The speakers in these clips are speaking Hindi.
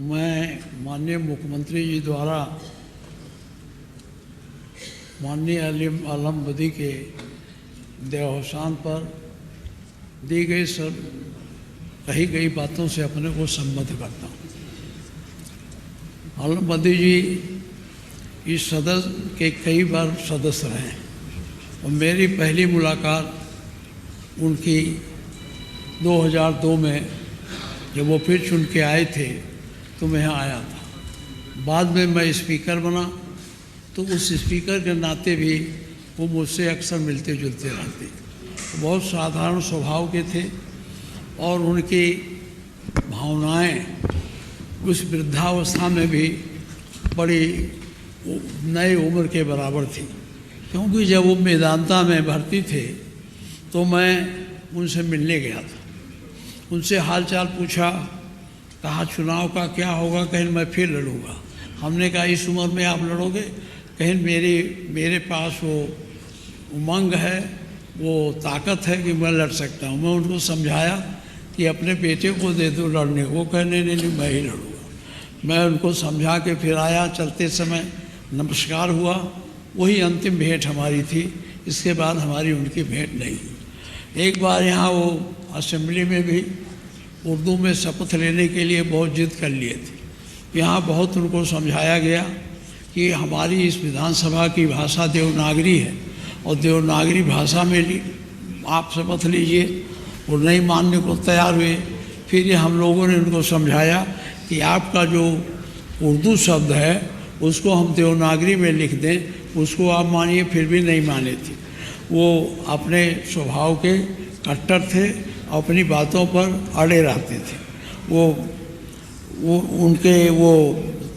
मैं माननीय मुख्यमंत्री जी द्वारा माननीय आलम बदी के देहावसान पर दी गई कही गई बातों से अपने को सम्मत करता हूँ। आलम बदी जी इस सदन के कई बार सदस्य रहे हैं और मेरी पहली मुलाकात उनकी 2002 में जब वो फिर चुन के आए थे तो मैं यहाँ आया था। बाद में मैं स्पीकर बना तो उस स्पीकर के नाते भी वो मुझसे अक्सर मिलते जुलते रहते। बहुत साधारण स्वभाव के थे और उनकी भावनाएं उस वृद्धावस्था में भी बड़ी नई उम्र के बराबर थी। क्योंकि जब वो मेदांता में भर्ती थे तो मैं उनसे मिलने गया था, उनसे हालचाल पूछा, कहा चुनाव का क्या होगा, कहीं मैं फिर लड़ूंगा। हमने कहा इस उम्र में आप लड़ोगे, कहीं मेरे पास वो उमंग है, वो ताकत है कि मैं लड़ सकता हूँ। मैं उनको समझाया कि अपने बेटे को दे दो लड़ने को। कहने नहीं मैं ही लड़ूंगा। मैं उनको समझा के फिर आया। चलते समय नमस्कार हुआ, वही अंतिम भेंट हमारी थी। इसके बाद हमारी उनकी भेंट नहीं। एक बार यहाँ वो असेंबली में भी उर्दू में शपथ लेने के लिए बहुत जिद कर लिए थे। यहाँ बहुत उनको समझाया गया कि हमारी इस विधानसभा की भाषा देवनागरी है और देवनागरी भाषा में आप शपथ लीजिए। वो नहीं मानने को तैयार हुए। फिर हम लोगों ने उनको समझाया कि आपका जो उर्दू शब्द है उसको हम देवनागरी में लिख दें, उसको आप मानिए। फिर भी नहीं माने थे। वो अपने स्वभाव के कट्टर थे, अपनी बातों पर अड़े रहते थे। वो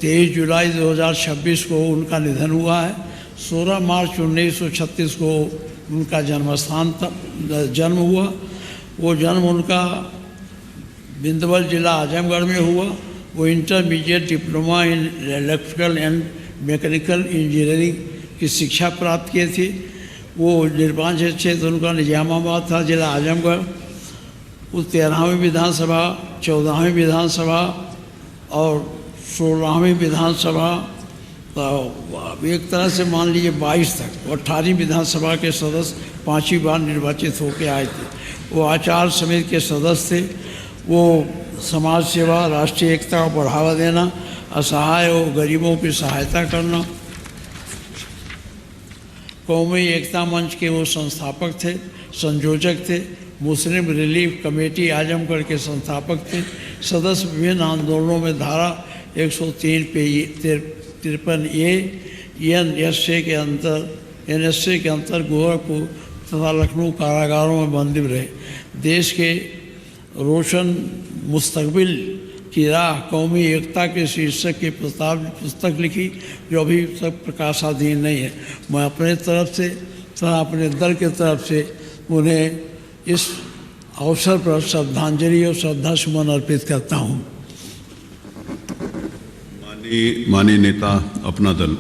23 जुलाई 2026 को उनका निधन हुआ है। 16 मार्च 1936 को उनका जन्म हुआ। वो जन्म उनका बिंदवल जिला आजमगढ़ में हुआ। वो intermediate diploma in electrical and mechanical engineering की शिक्षा प्राप्त किए थे। वो निर्वाचन क्षेत्र उनका निजामाबाद था, जिला आजमगढ़। उस 13वीं विधानसभा, 14वीं विधानसभा और 16वीं विधानसभा, तो एक तरह से मान लीजिए 22 तक, और 18वीं विधानसभा के सदस्य 5वीं बार निर्वाचित होकर आए थे। वो आचार समिति के सदस्य थे। वो समाज सेवा, राष्ट्रीय एकता को बढ़ावा देना, असहाय और गरीबों की सहायता करना, कौमी एकता मंच के वो संस्थापक थे, संयोजक थे। मुस्लिम रिलीफ कमेटी आजमगढ़ के संस्थापक थे। सदस्य विभिन्न आंदोलनों में धारा 103 पे 53A NSA के अंतर गोरखपुर तथा लखनऊ कारागारों में बंदी रहे। देश के रोशन मुस्तकबिल की राह कौमी एकता के शीर्षक की पुस्तक लिखी, जो अभी तक प्रकाशाधीन नहीं है। मैं अपने तरफ से तथा अपने दल के तरफ से उन्हें इस अवसर पर श्रद्धांजलि और श्रद्धा सुमन अर्पित करता हूँ। माननीय नेता अपना दल।